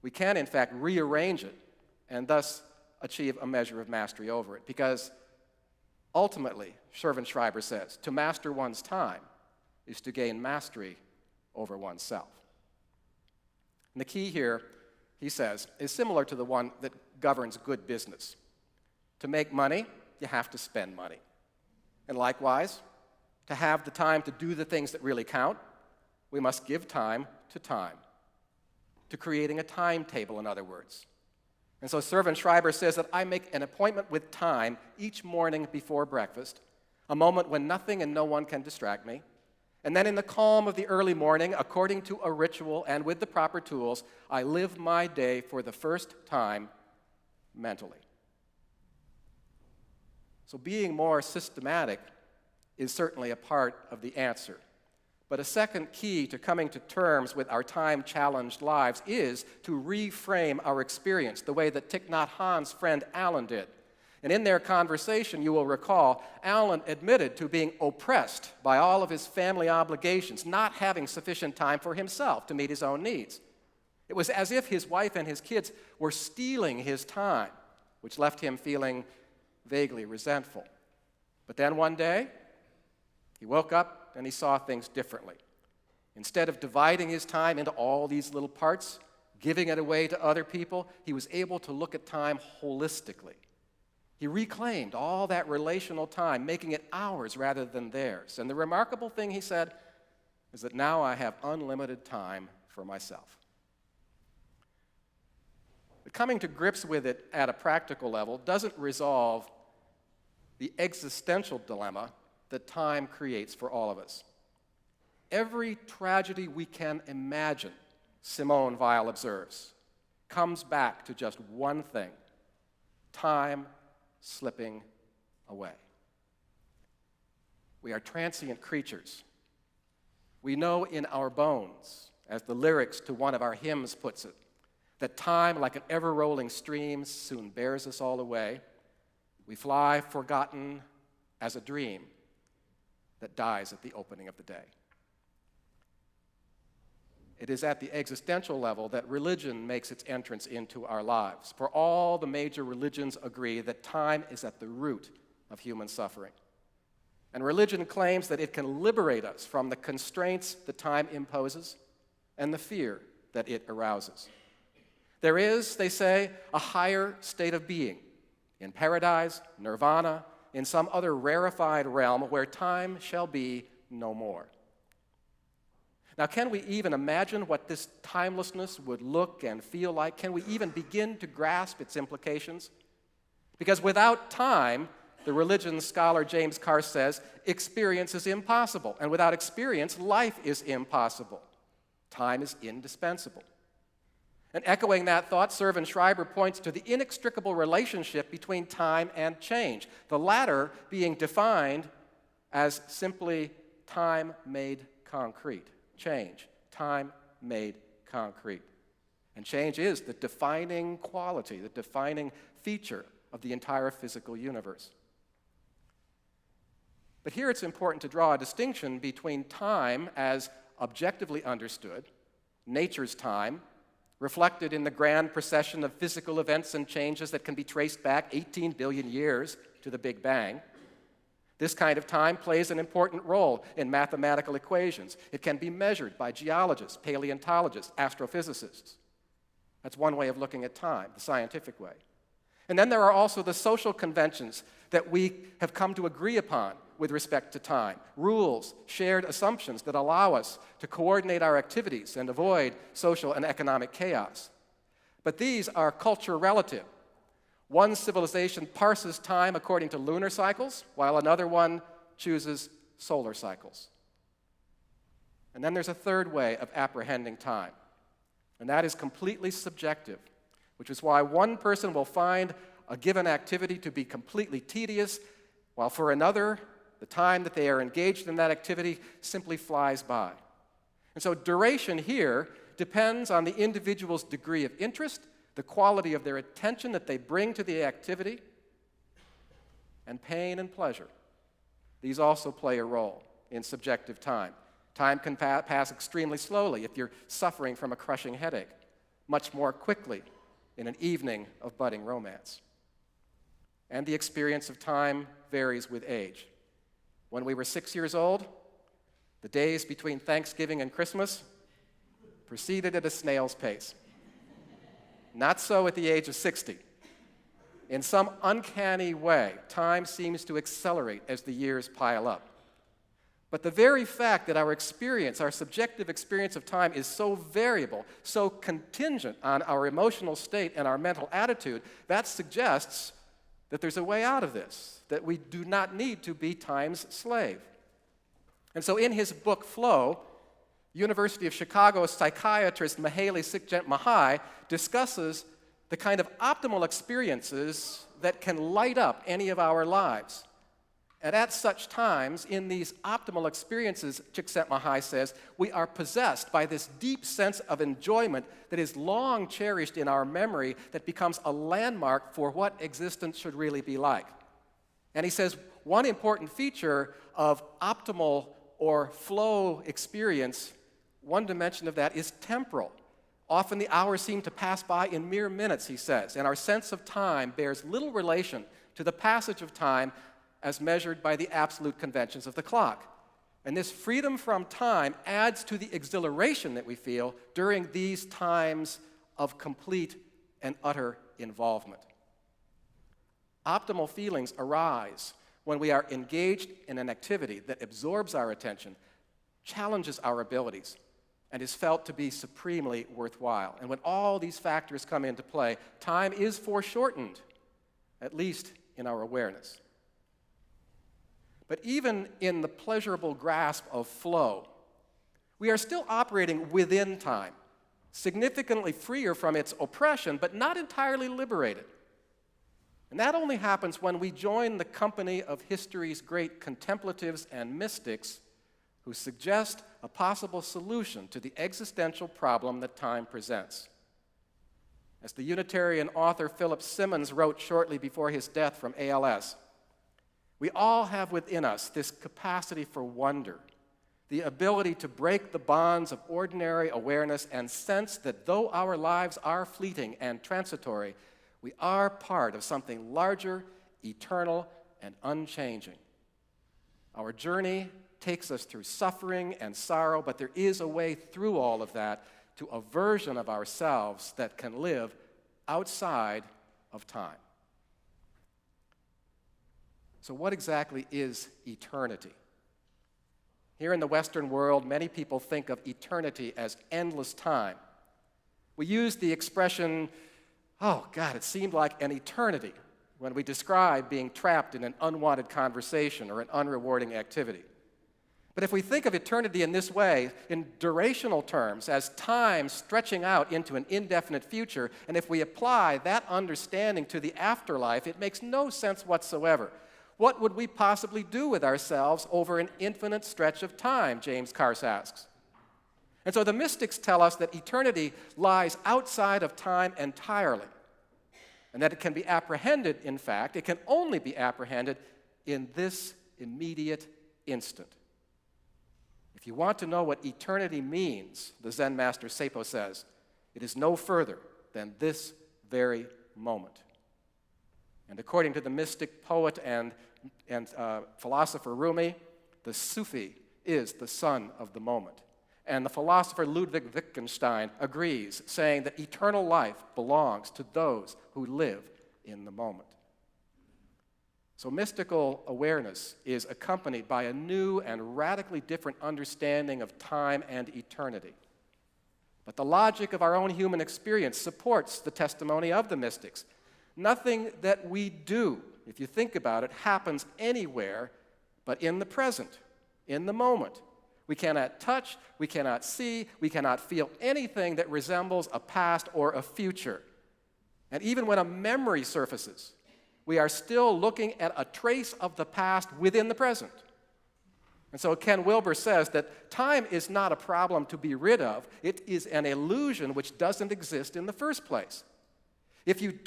we can, in fact, rearrange it and thus achieve a measure of mastery over it. Because ultimately, Servan Schreiber says, to master one's time is to gain mastery over oneself. And the key here, he says, is similar to the one that governs good business. To make money, you have to spend money. And likewise, to have the time to do the things that really count, we must give time, to creating a timetable, in other words. And so Servan Schreiber says that I make an appointment with time each morning before breakfast, a moment when nothing and no one can distract me. And then in the calm of the early morning, according to a ritual and with the proper tools, I live my day for the first time mentally. So being more systematic is certainly a part of the answer. But a second key to coming to terms with our time-challenged lives is to reframe our experience the way that Thich Nhat Hanh's friend Alan did. And in their conversation, you will recall, Alan admitted to being oppressed by all of his family obligations, not having sufficient time for himself to meet his own needs. It was as if his wife and his kids were stealing his time, which left him feeling vaguely resentful. But then one day, he woke up and he saw things differently. Instead of dividing his time into all these little parts, giving it away to other people, he was able to look at time holistically. He reclaimed all that relational time, making it ours rather than theirs. And the remarkable thing, he said, is that now I have unlimited time for myself. But coming to grips with it at a practical level doesn't resolve the existential dilemma that time creates for all of us. Every tragedy we can imagine, Simone Weil observes, comes back to just one thing: time slipping away. We are transient creatures. We know in our bones, as the lyrics to one of our hymns puts it, that time, like an ever-rolling stream, soon bears us all away. We fly forgotten as a dream that dies at the opening of the day. It is at the existential level that religion makes its entrance into our lives. For all the major religions agree that time is at the root of human suffering. And religion claims that it can liberate us from the constraints that time imposes and the fear that it arouses. There is, they say, a higher state of being, in paradise, nirvana, in some other rarefied realm where time shall be no more. Now, can we even imagine what this timelessness would look and feel like? Can we even begin to grasp its implications? Because without time, the religion scholar James Carr says, experience is impossible. And without experience, life is impossible. Time is indispensable. And echoing that thought, Servan Schreiber points to the inextricable relationship between time and change, the latter being defined as simply time made concrete. Change, time made concrete. And change is the defining quality, the defining feature of the entire physical universe. But here it's important to draw a distinction between time as objectively understood, nature's time, reflected in the grand procession of physical events and changes that can be traced back 18 billion years to the Big Bang. This kind of time plays an important role in mathematical equations. It can be measured by geologists, paleontologists, astrophysicists. That's one way of looking at time, the scientific way. And then there are also the social conventions that we have come to agree upon with respect to time, rules, shared assumptions that allow us to coordinate our activities and avoid social and economic chaos. But these are culture relative. One civilization parses time according to lunar cycles, while another one chooses solar cycles. And then there's a third way of apprehending time, and that is completely subjective, which is why one person will find a given activity to be completely tedious, while for another, the time that they are engaged in that activity simply flies by. And so duration here depends on the individual's degree of interest, the quality of their attention that they bring to the activity, and pain and pleasure. These also play a role in subjective time. Time can pass extremely slowly if you're suffering from a crushing headache, much more quickly in an evening of budding romance. And the experience of time varies with age. When we were 6 years old, the days between Thanksgiving and Christmas proceeded at a snail's pace. Not so at the age of 60. In some uncanny way, time seems to accelerate as the years pile up. But the very fact that our experience, our subjective experience of time is so variable, so contingent on our emotional state and our mental attitude, that suggests that there's a way out of this, that we do not need to be time's slave. And so in his book, Flow, University of Chicago psychiatrist Mihaly Csikszentmihalyi discusses the kind of optimal experiences that can light up any of our lives. And at such times, in these optimal experiences, Csikszentmihalyi says, we are possessed by this deep sense of enjoyment that is long cherished in our memory that becomes a landmark for what existence should really be like. And he says, one important feature of optimal or flow experience, one dimension of that is temporal. Often the hours seem to pass by in mere minutes, he says, and our sense of time bears little relation to the passage of time as measured by the absolute conventions of the clock. And this freedom from time adds to the exhilaration that we feel during these times of complete and utter involvement. Optimal feelings arise when we are engaged in an activity that absorbs our attention, challenges our abilities, and is felt to be supremely worthwhile. And when all these factors come into play, time is foreshortened, at least in our awareness. But even in the pleasurable grasp of flow, we are still operating within time, significantly freer from its oppression, but not entirely liberated. And that only happens when we join the company of history's great contemplatives and mystics who suggest a possible solution to the existential problem that time presents. As the Unitarian author Philip Simmons wrote shortly before his death from ALS, we all have within us this capacity for wonder, the ability to break the bonds of ordinary awareness and sense that though our lives are fleeting and transitory, we are part of something larger, eternal, and unchanging. Our journey takes us through suffering and sorrow, but there is a way through all of that to a version of ourselves that can live outside of time. So what exactly is eternity? Here in the Western world, many people think of eternity as endless time. We use the expression, "Oh, God, it seemed like an eternity," when we describe being trapped in an unwanted conversation or an unrewarding activity. But if we think of eternity in this way, in durational terms, as time stretching out into an indefinite future, and if we apply that understanding to the afterlife, it makes no sense whatsoever. What would we possibly do with ourselves over an infinite stretch of time, James Carse asks. And so the mystics tell us that eternity lies outside of time entirely, and that it can be apprehended, in fact, it can only be apprehended in this immediate instant. If you want to know what eternity means, the Zen master Seipo says, it is no further than this very moment. And according to the mystic poet and philosopher Rumi, the Sufi is the son of the moment. And the philosopher Ludwig Wittgenstein agrees, saying that eternal life belongs to those who live in the moment. So mystical awareness is accompanied by a new and radically different understanding of time and eternity. But the logic of our own human experience supports the testimony of the mystics. Nothing that we do, if you think about it, happens anywhere but in the present, in the moment. We cannot touch, we cannot see, we cannot feel anything that resembles a past or a future. And even when a memory surfaces, we are still looking at a trace of the past within the present. And so Ken Wilber says that time is not a problem to be rid of, it is an illusion which doesn't exist in the first place. If you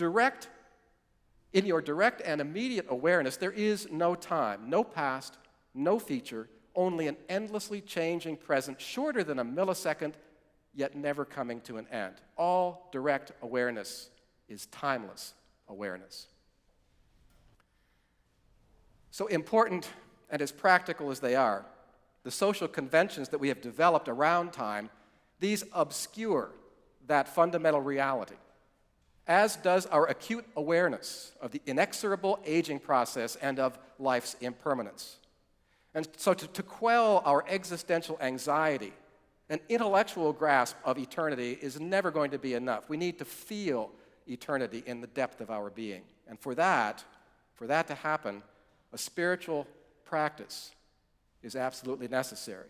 in your direct and immediate awareness, there is no time, no past, no future, only an endlessly changing present, shorter than a millisecond, yet never coming to an end. All direct awareness is timeless awareness. So important and as practical as they are, the social conventions that we have developed around time, these obscure that fundamental reality, as does our acute awareness of the inexorable aging process and of life's impermanence. And so to quell our existential anxiety, an intellectual grasp of eternity is never going to be enough. We need to feel eternity in the depth of our being. And for that to happen, a spiritual practice is absolutely necessary.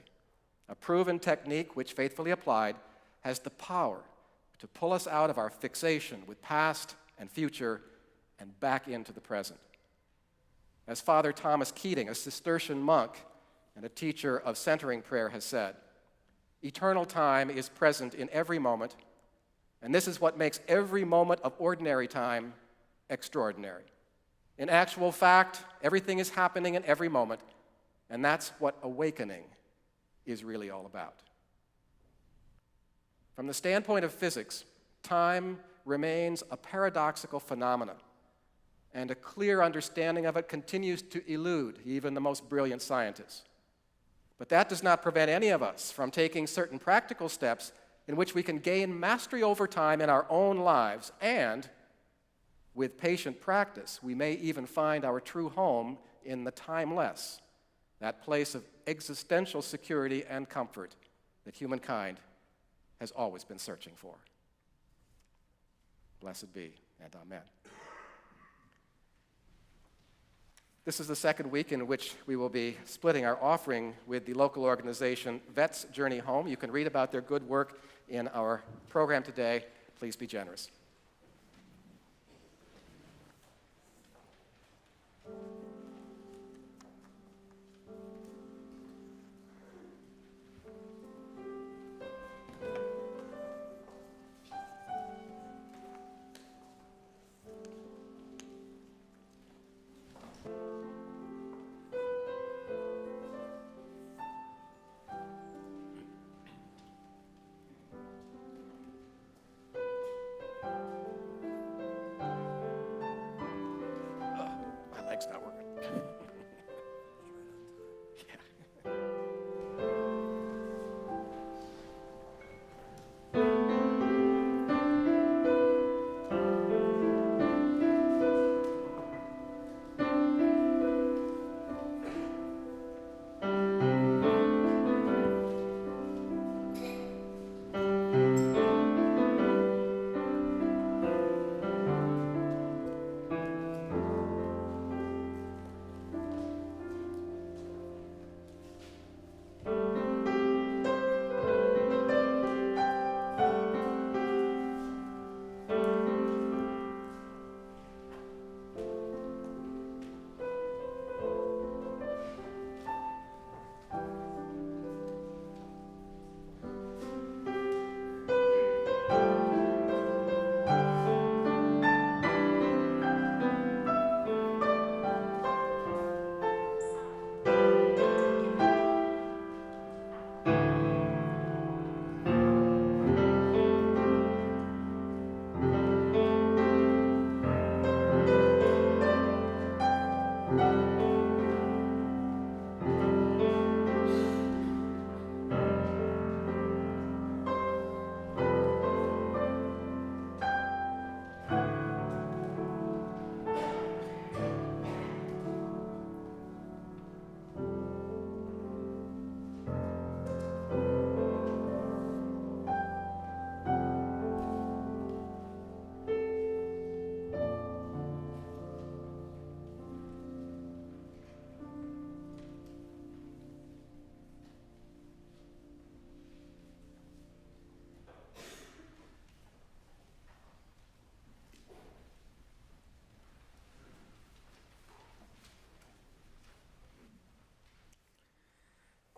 A proven technique which, faithfully applied, has the power to pull us out of our fixation with past and future and back into the present. As Father Thomas Keating, a Cistercian monk and a teacher of centering prayer, has said, eternal time is present in every moment, and this is what makes every moment of ordinary time extraordinary. In actual fact, everything is happening in every moment, and that's what awakening is really all about. From the standpoint of physics, time remains a paradoxical phenomenon, and a clear understanding of it continues to elude even the most brilliant scientists. But that does not prevent any of us from taking certain practical steps in which we can gain mastery over time in our own lives, and with patient practice, we may even find our true home in the timeless, that place of existential security and comfort that humankind has always been searching for. Blessed be, and amen. This is the second week in which we will be splitting our offering with the local organization Vets Journey Home. You can read about their good work in our program today. Please be generous. My leg's not working.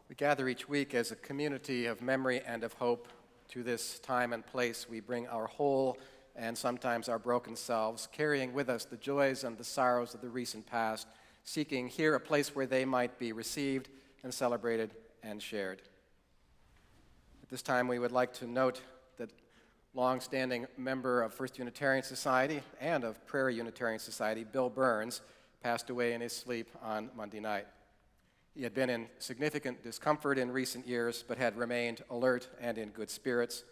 We gather each week as a community of memory and of hope. To this time and place, we bring our whole and sometimes our broken selves, carrying with us the joys and the sorrows of the recent past, seeking here a place where they might be received and celebrated and shared. At this time, we would like to note that long-standing member of First Unitarian Society and of Prairie Unitarian Society, Bill Burns, passed away in his sleep on Monday night. He had been in significant discomfort in recent years, but had remained alert and in good spirits.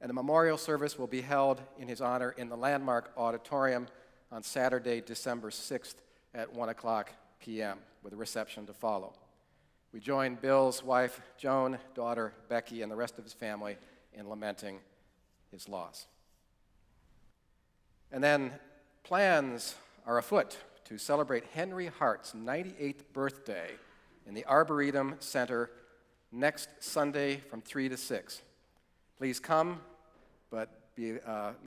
And a memorial service will be held in his honor in the Landmark Auditorium on Saturday, December 6th at 1:00 p.m., with a reception to follow. We join Bill's wife, Joan, daughter, Becky, and the rest of his family in lamenting his loss. And then plans are afoot to celebrate Henry Hart's 98th birthday in the Arboretum Center next Sunday from 3 to 6. Please come, but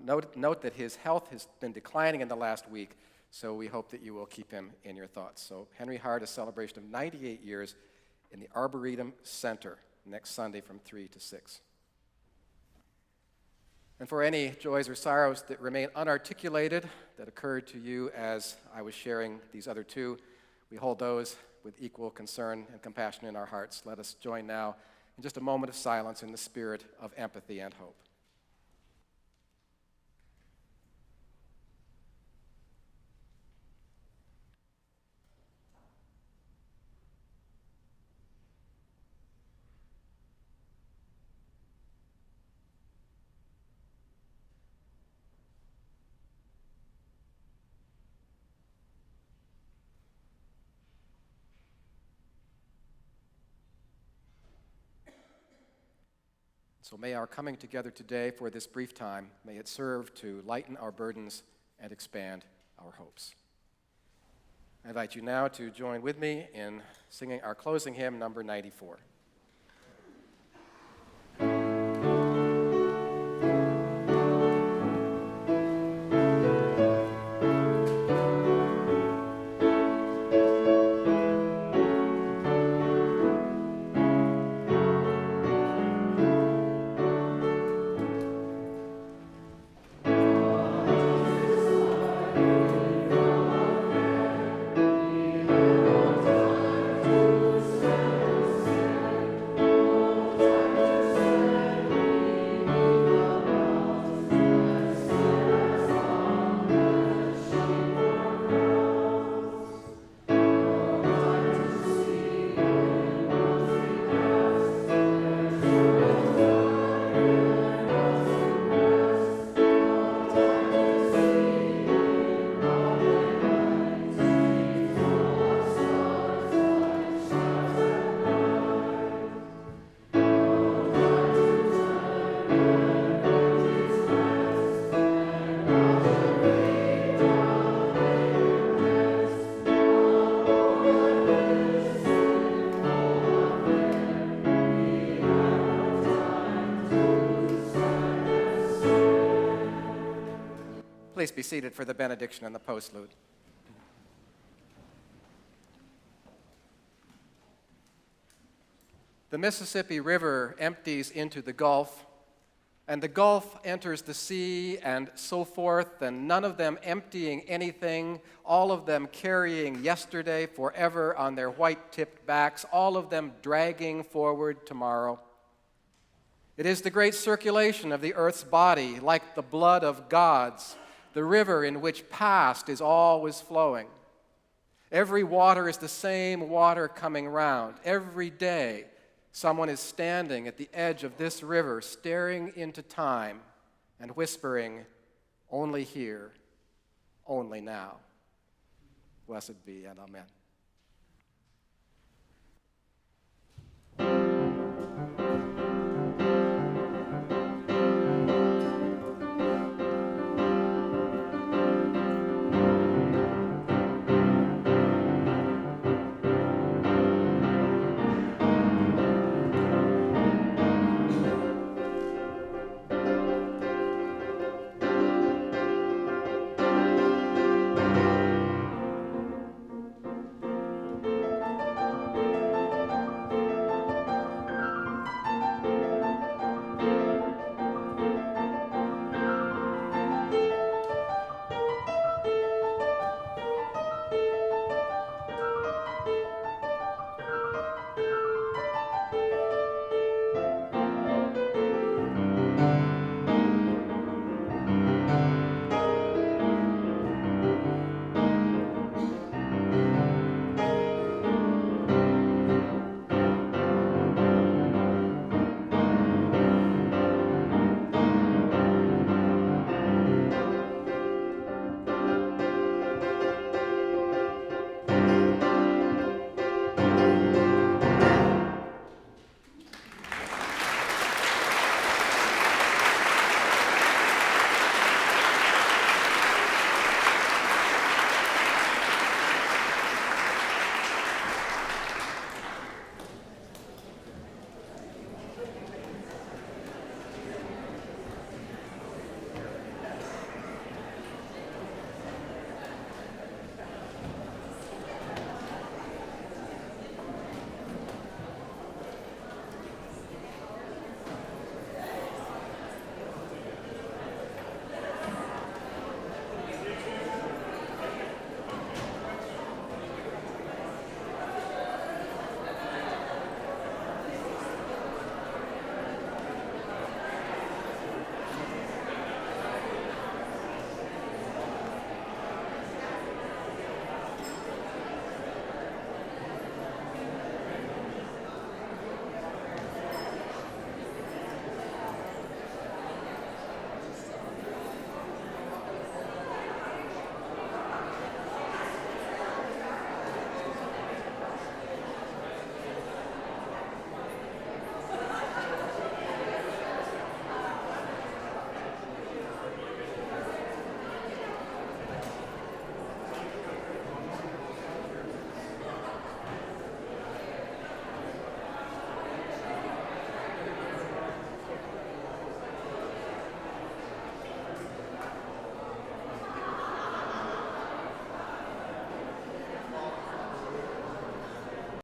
note that his health has been declining in the last week, so we hope that you will keep him in your thoughts. So Henry Hart, a celebration of 98 years in the Arboretum Center next Sunday from 3 to 6. And for any joys or sorrows that remain unarticulated that occurred to you as I was sharing these other two, we hold those with equal concern and compassion in our hearts. Let us join now in just a moment of silence in the spirit of empathy and hope. So may our coming together today for this brief time, may it serve to lighten our burdens and expand our hopes. I invite you now to join with me in singing our closing hymn, number 94. Please be seated for the benediction and the postlude. The Mississippi River empties into the Gulf, and the Gulf enters the sea, and so forth, and none of them emptying anything, all of them carrying yesterday forever on their white-tipped backs, all of them dragging forward tomorrow. It is the great circulation of the earth's body, like the blood of gods, the river in which past is always flowing. Every water is the same water coming round. Every day, someone is standing at the edge of this river, staring into time and whispering, "Only here, only now." Blessed be and amen.